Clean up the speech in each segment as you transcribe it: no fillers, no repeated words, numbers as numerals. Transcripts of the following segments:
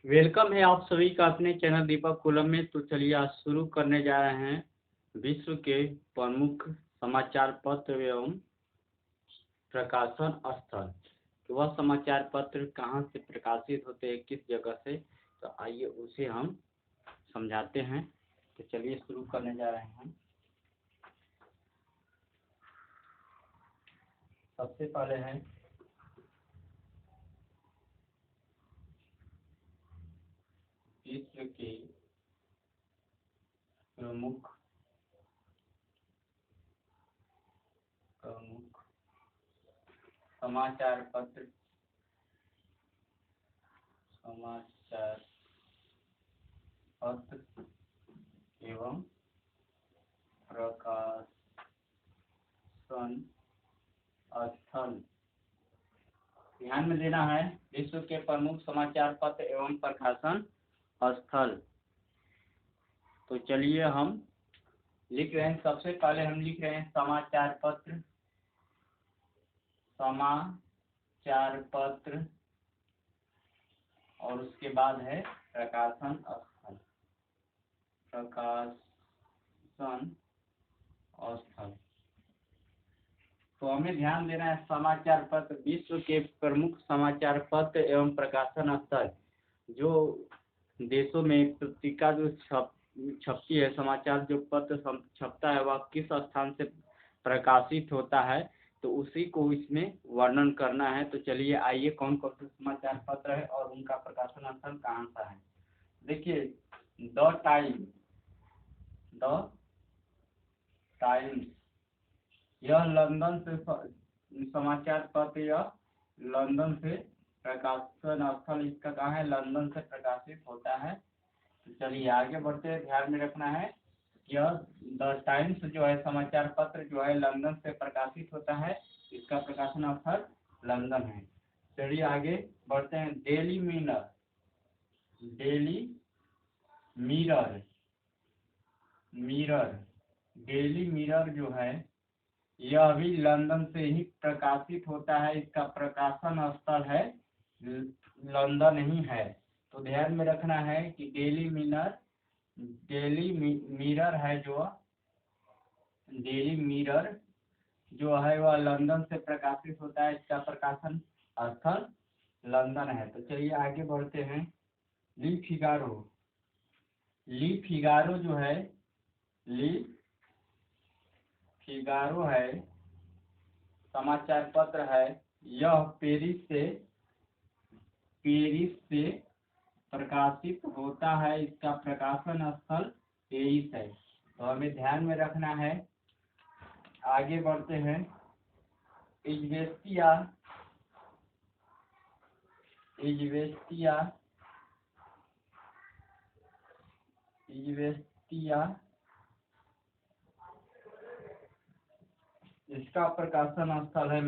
Welcome है आप सभी का अपने चैनल दीपक कोलम में। तो चलिए आज शुरू करने जा रहे हैं विश्व के प्रमुख समाचार पत्र एवं प्रकाशन स्थल। तो वह समाचार पत्र कहाँ से प्रकाशित होते हैं, किस जगह से, तो आइए उसे हम समझाते हैं। तो चलिए शुरू करने जा रहे हैं। सबसे पहले है विश्व के प्रमुख समाचार पत्र एवं प्रकाशन स्थल। ध्यान में देना है, विश्व के प्रमुख समाचार पत्र एवं प्रकाशन स्थल। तो चलिए हम लिख रहे हैं। सबसे पहले हम लिख रहे हैं समाचार पत्र और उसके बाद है प्रकाशन स्थल। तो हमें ध्यान देना है समाचार पत्र, विश्व के प्रमुख समाचार पत्र एवं प्रकाशन स्थल। जो देशों में पत्रिका जो छपती है, समाचार जो पत्र छपता है, वह किस स्थान से प्रकाशित होता है, तो उसी को इसमें वर्णन करना है। तो चलिए आइए कौन कौन से समाचार पत्र है और उनका प्रकाशन स्थल कहाँ सा है। देखिए, द टाइम्स यह लंदन से समाचार पत्र, यह लंदन से प्रकाशन स्थल इसका कहाँ है, लंदन से प्रकाशित होता है। तो चलिए आगे बढ़ते हैं। ध्यान में रखना है, यह द टाइम्स जो है समाचार पत्र जो है लंदन से प्रकाशित होता है, इसका प्रकाशन स्थल लंदन है। चलिए आगे बढ़ते हैं। डेली मिरर जो है यह भी लंदन से ही प्रकाशित होता है, इसका प्रकाशन स्थल है लंदन ही है। तो ध्यान में रखना है कि डेली मिरर है जो है वह लंदन से प्रकाशित होता है, इसका प्रकाशन स्थल लंदन है। तो चलिए आगे बढ़ते हैं। ली फिगारो जो है, फिगारो है समाचार पत्र है, यह पेरिस से प्रकाशित होता है, इसका प्रकाशन स्थल पेरिस है। तो हमें ध्यान में रखना है। आगे बढ़ते हैं। इजवेस्टिया इसका प्रकाशन स्थल है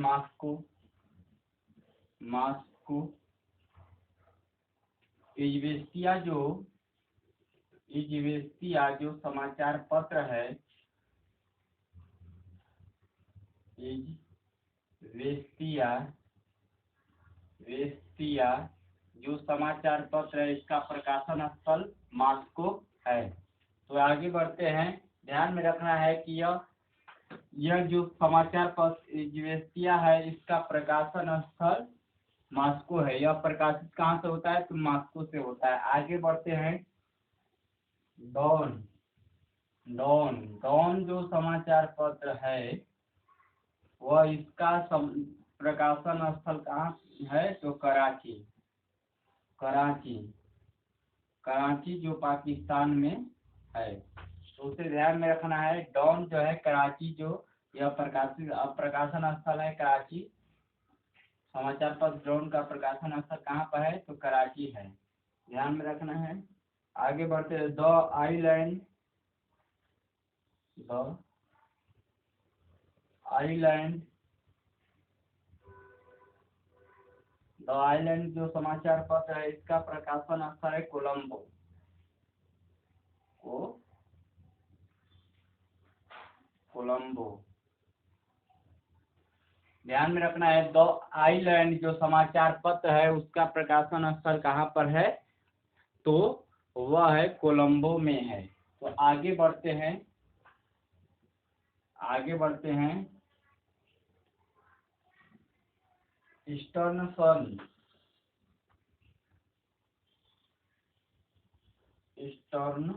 मॉस्को। इजवेस्टिया जो समाचार पत्र है, इजवेस्टिया जो समाचार पत्र है, इसका प्रकाशन स्थल मॉस्को है। तो आगे बढ़ते हैं। ध्यान में रखना है कि यह जो समाचार पत्र इजवेस्टिया है, इसका प्रकाशन स्थल मॉस्को है। यह प्रकाशित कहाँ से होता है, तो मॉस्को से होता है। आगे बढ़ते हैं। डॉन जो समाचार पत्र है, वह इसका प्रकाशन स्थल कहाँ है, तो कराची जो पाकिस्तान में है। तो उसे ध्यान में रखना है। डॉन जो है कराची, जो यह प्रकाशन स्थल है कराची। समाचार पत्र डॉन का प्रकाशन स्थल कहाँ पर है, तो कराची है। ध्यान में रखना है। आगे बढ़ते हैं। द आइलैंड जो समाचार पत्र है, इसका प्रकाशन स्थल है कोलंबो। ध्यान में रखना है। द आइलैंड जो समाचार पत्र है, उसका प्रकाशन स्थल कहाँ पर है, तो वह है कोलंबो में है। तो आगे बढ़ते हैं, ईस्टर्न सन, ईस्टर्न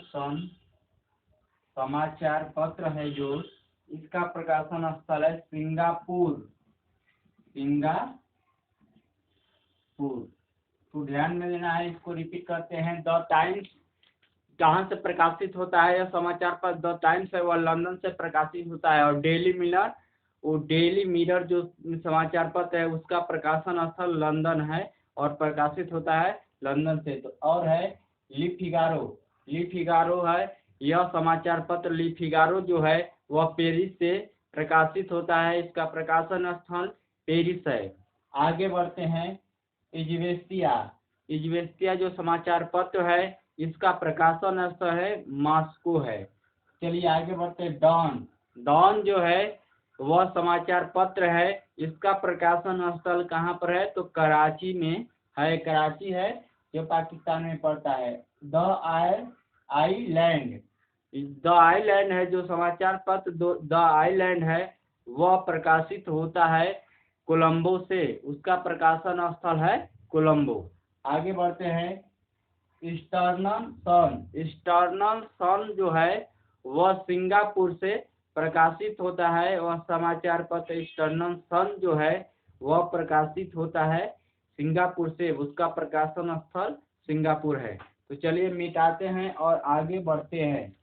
सन समाचार पत्र है जो, इसका प्रकाशन स्थल है सिंगापुर। तो ध्यान में लेना है, इसको रिपीट करते हैं। द टाइम्स कहाँ से प्रकाशित होता है? यह समाचार पत्र द टाइम्स है, वह लंदन से प्रकाशित होता है। और डेली मिरर, वो डेली मिरर जो समाचार पत्र है उसका प्रकाशन स्थल लंदन है और प्रकाशित होता है लंदन से। तो और है ली फिगारो है, यह समाचार पत्र ली फिगारो जो है वह पेरिस से प्रकाशित होता है, इसका प्रकाशन स्थल पेरिस है। आगे बढ़ते हैं, इजवेस्तिया जो समाचार पत्र है इसका प्रकाशन स्थल है मॉस्को है। चलिए आगे बढ़ते हैं, डॉन जो है वह समाचार पत्र है, इसका प्रकाशन स्थल कहाँ पर है? तो कराची में है, कराची है जो पाकिस्तान में पड़ता है। द आइलैंड है जो समाचार पत्र द आइलैंड है वह प्रकाशित होता है कोलंबो से, उसका प्रकाशन स्थल है कोलंबो। आगे बढ़ते हैं, ईस्टर्न सन जो है वह सिंगापुर से प्रकाशित होता है, वह समाचार पत्र ईस्टर्न सन जो है वह प्रकाशित होता है सिंगापुर से, उसका प्रकाशन स्थल सिंगापुर है। तो चलिए मिटाते हैं और आगे बढ़ते हैं।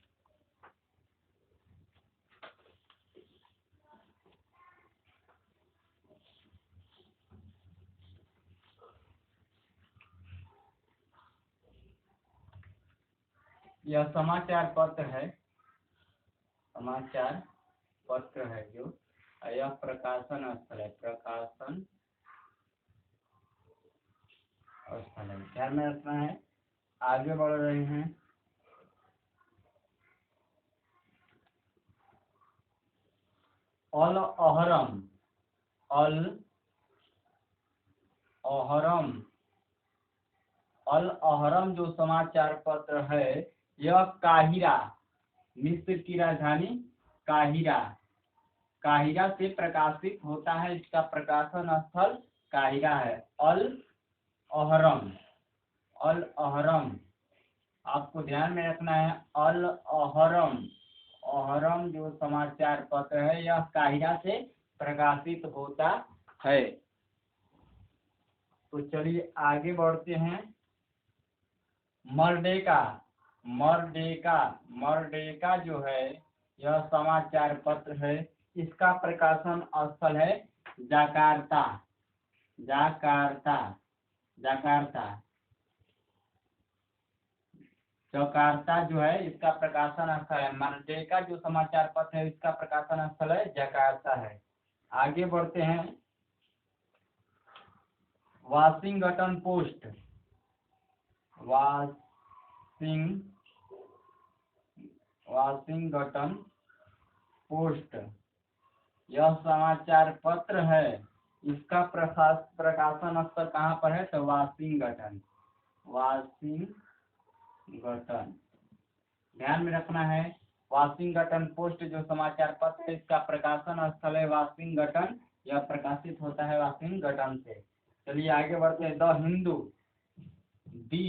यह समाचार पत्र है, जो यह प्रकाशन स्थल है, ध्यान में रखना है। आगे बढ़ रहे हैं, अल अहरम जो समाचार पत्र है यह काहिरा, मिस्र की राजधानी काहिरा से प्रकाशित होता है, इसका प्रकाशन स्थल काहिरा है। अल अहरम आपको ध्यान में रखना है। अल अहरम जो समाचार पत्र है यह काहिरा से प्रकाशित होता है। तो चलिए आगे बढ़ते हैं, मर्डेका जो है यह समाचार पत्र है, इसका प्रकाशन स्थल है जकार्ता जो है इसका प्रकाशन स्थल है। मर्डेका जो समाचार पत्र है इसका प्रकाशन स्थल है जकार्ता है। आगे बढ़ते हैं, वाशिंगटन पोस्ट यह समाचार पत्र है, इसका प्रकाशन स्थल कहाँ पर है? तो वाशिंगटन। ध्यान में रखना है, वाशिंगटन पोस्ट जो समाचार पत्र है इसका प्रकाशन स्थल है वाशिंगटन, यह प्रकाशित होता है वाशिंगटन से। चलिए आगे बढ़ते हैं, दी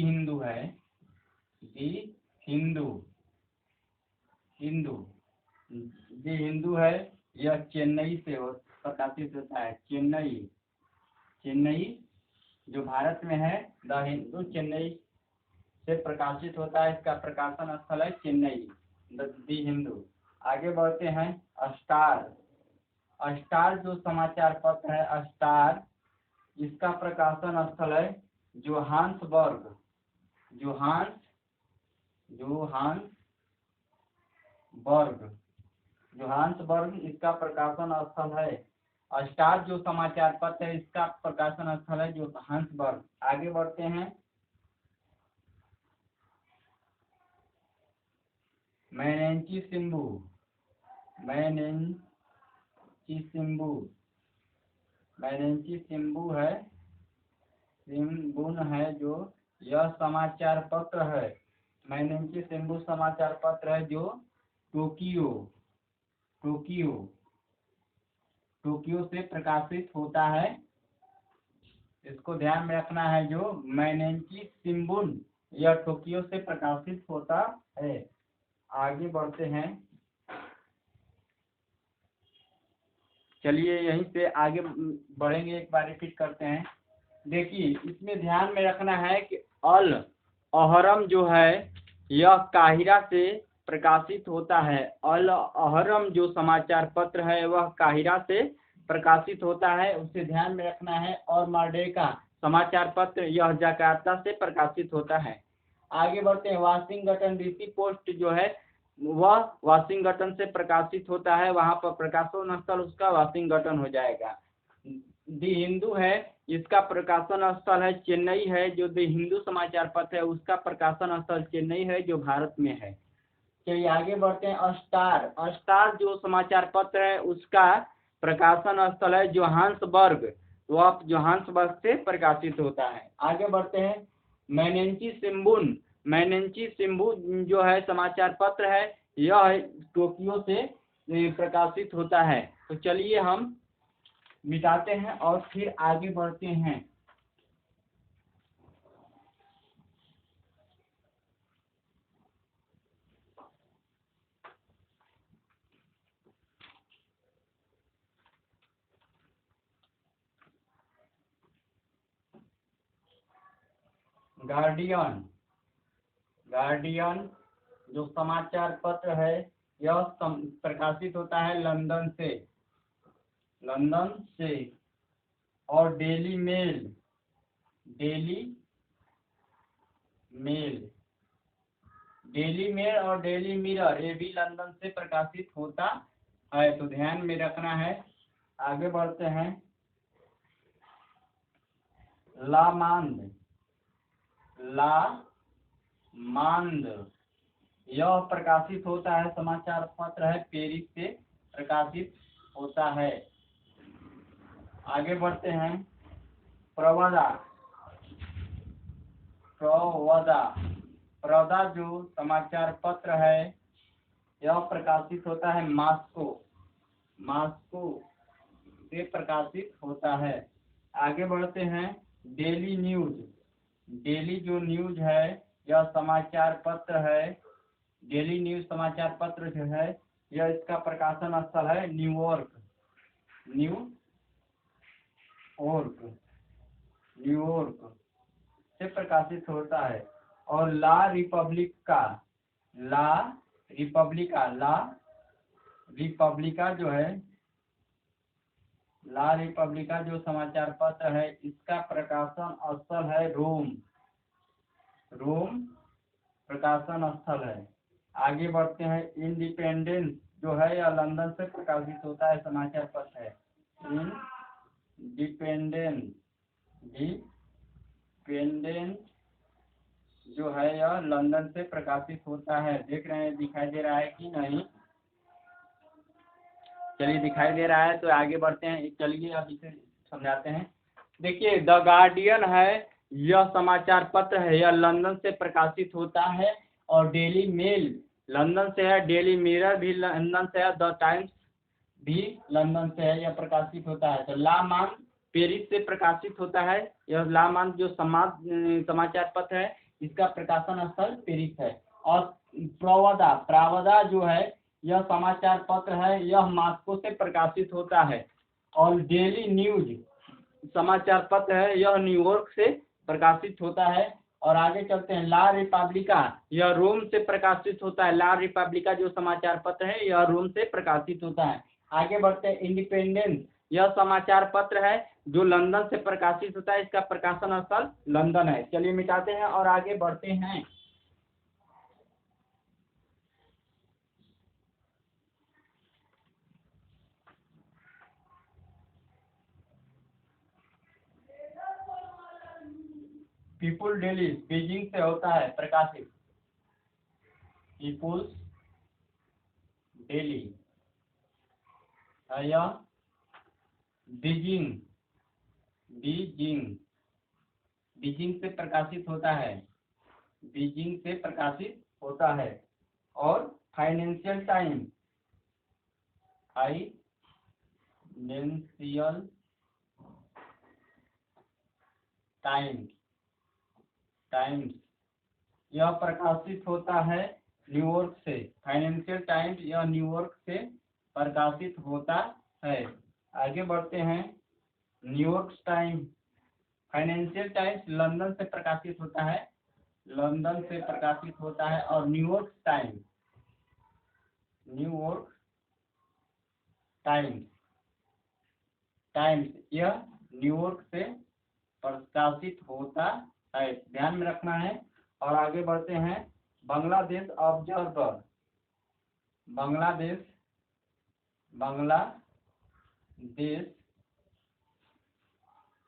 हिंदू है, यह चेन्नई से प्रकाशित होता है। चेन्नई जो भारत में है, द हिंदू चेन्नई से प्रकाशित होता है, इसका प्रकाशन स्थल है चेन्नई, दी हिंदू। आगे बढ़ते हैं, स्टार जो समाचार पत्र है, स्टार इसका प्रकाशन स्थल है जोहान्सबर्ग, इसका प्रकाशन स्थल है। स्टार जो समाचार पत्र है इसका प्रकाशन स्थल है जोहान्सबर्ग। आगे बढ़ते हैं, मैनेंची सिम्बू है, शिंबुन है जो यह समाचार पत्र है, मैनेंची शिंबुन समाचार पत्र है जो टोक्यो टोक्यो टोक्यो से प्रकाशित होता है। इसको ध्यान में रखना है, जो मैनेंची शिंबुन यह टोक्यो से प्रकाशित होता है। आगे बढ़ते हैं, चलिए यहीं से आगे बढ़ेंगे, एक बार रिपीट करते हैं। देखिए इसमें ध्यान में रखना है कि अल अहरम जो है यह काहिरा से प्रकाशित होता है। अल अहरम जो समाचार पत्र है वह काहिरा से प्रकाशित होता है, उसे ध्यान में रखना है। और मर्डेका समाचार पत्र यह जकार्ता से प्रकाशित होता है। आगे बढ़ते हैं, वाशिंगटन डीसी पोस्ट जो है वह वाशिंगटन से प्रकाशित होता है, वहां पर प्रकाशन स्थल उसका वाशिंगटन हो जाएगा। दी हिंदू है, इसका प्रकाशन स्थल है चेन्नई है, जो दी हिंदू समाचार पत्र है उसका प्रकाशन स्थल चेन्नई है जो भारत में है। चलिए आगे बढ़ते हैं, स्टार स्टार जो समाचार पत्र है उसका प्रकाशन स्थल है जोहान्सबर्ग, वह जोहान्सबर्ग से प्रकाशित होता है। आगे बढ़ते हैं, मैनेंची शिंबुन मैनेंची शिंबुन जो है समाचार पत्र है यह टोक्यो से प्रकाशित होता है। तो चलिए हम मिटाते हैं और फिर आगे बढ़ते हैं। गार्डियन गार्डियन जो समाचार पत्र है यह प्रकाशित होता है लंदन से। और डेली मेल और डेली मिरर ये भी लंदन से प्रकाशित होता है, तो ध्यान में रखना है। आगे बढ़ते हैं, ला मांद यह प्रकाशित होता है, समाचार पत्र है पेरिस से प्रकाशित होता है। आगे बढ़ते हैं, प्रवदा जो समाचार पत्र है यह प्रकाशित होता है मॉस्को से प्रकाशित होता है। आगे बढ़ते हैं, डेली जो न्यूज है यह समाचार पत्र है, डेली न्यूज समाचार पत्र जो है यह इसका प्रकाशन स्थल है न्यूयॉर्क से प्रकाशित होता है। और ला रिपब्लिका जो समाचार पत्र है इसका प्रकाशन स्थल है रोम प्रकाशन स्थल है। आगे बढ़ते हैं, इंडिपेंडेंस जो है यह लंदन से प्रकाशित होता है, समाचार पत्र है। इंडिपेंडेंस जो है यह लंदन से प्रकाशित होता है। देख रहे हैं दिखाई दे रहा है कि नहीं? चलिए दिखाई दे रहा है, तो आगे बढ़ते हैं। चलिए अब इसे समझाते हैं। देखिए द गार्डियन है यह समाचार पत्र है, यह लंदन से प्रकाशित होता है। और डेली मेल लंदन से है, डेली मिरर भी लंदन से है, द टाइम्स भी लंदन से है, यह प्रकाशित होता है। तो ला मांद पेरिस से प्रकाशित होता है, यह ला मांद जो समाचार पत्र है इसका प्रकाशन स्थल पेरिस है। और प्रावदा जो है यह समाचार पत्र है, यह मॉस्को से प्रकाशित होता है। और डेली न्यूज समाचार पत्र है यह न्यूयॉर्क से प्रकाशित होता है। और आगे चलते हैं, ला रिपब्लिका यह रोम से प्रकाशित होता है, ला रिपब्लिका जो समाचार पत्र है यह रोम से प्रकाशित होता है। आगे बढ़ते हैं, इंडिपेंडेंस यह समाचार पत्र है जो लंदन से प्रकाशित होता है, इसका प्रकाशन स्थल लंदन है। चलिए मिटाते हैं और आगे बढ़ते हैं। पीपुल डेली बीजिंग से होता है प्रकाशित, पीपुल्स डेली या बीजिंग बीजिंग से प्रकाशित होता है, बीजिंग से प्रकाशित होता है। और financial time, financial times, times यह प्रकाशित होता है न्यूयॉर्क से। फाइनेंशियल टाइम्स यह न्यूयॉर्क से प्रकाशित होता है। आगे बढ़ते हैं। New York time, financial times London से प्रकाशित होता है, लंदन से प्रकाशित होता है। और New York times, New York times, times यह न्यूयॉर्क से प्रकाशित होता है, ध्यान में रखना है। और आगे बढ़ते हैं। Bangladesh observer, Bangladesh, Bangladesh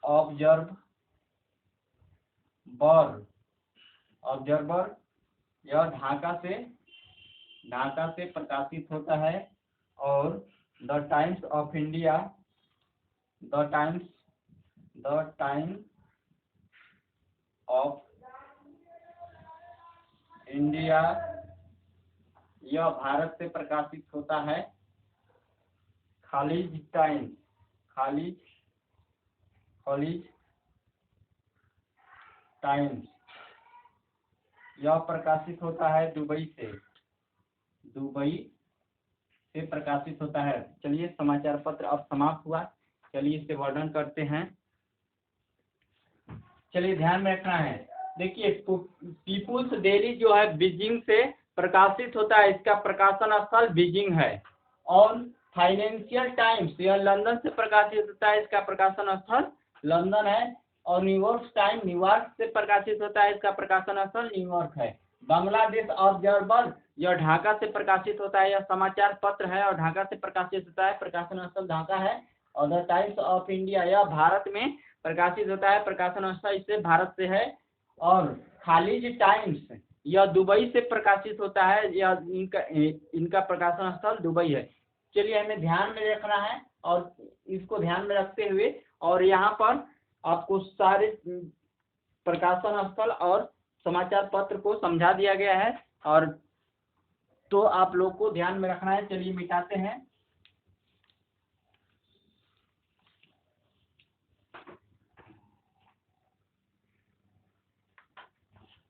observer, observer यह ढाका से प्रकाशित होता है। और the times of India, the times of India यह भारत से प्रकाशित होता है। खालिज टाइम्स, खालिज टाइम्स यह प्रकाशित होता है दुबई से, दुबई से प्रकाशित होता है। चलिए समाचार पत्र अब समाप्त हुआ, चलिए इसे वर्णन करते हैं। चलिए ध्यान में रखना है, देखिए पीपुल्स डेली जो है बीजिंग से प्रकाशित होता है, इसका प्रकाशन स्थल बीजिंग है। और फाइनेंशियल टाइम्स यह लंदन से प्रकाशित होता है, इसका प्रकाशन स्थल लंदन है। और न्यूयॉर्क टाइम न्यूयॉर्क से प्रकाशित होता है, इसका प्रकाशन स्थल न्यूयॉर्क है। बांग्लादेश ऑब्जर्वर यह ढाका से प्रकाशित होता है, यह समाचार पत्र है और ढाका से प्रकाशित होता है, प्रकाशन स्थल ढाका है। और द टाइम्स ऑफ इंडिया यह भारत में प्रकाशित होता है, प्रकाशन स्थल इससे भारत से है। और खालिज टाइम्स यह दुबई से प्रकाशित होता है, यह इनका प्रकाशन स्थल दुबई है। चलिए हमें ध्यान में रखना है और इसको ध्यान में रखते हुए और यहाँ पर आपको सारे प्रकाशन स्थल और समाचार पत्र को समझा दिया गया है। और तो आप लोग को ध्यान में रखना है। चलिए मिटाते हैं।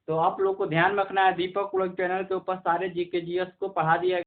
तो आप लोग को ध्यान रखना है, दीपक व्लॉग चैनल के ऊपर सारे जीके जीएस को पढ़ा दिया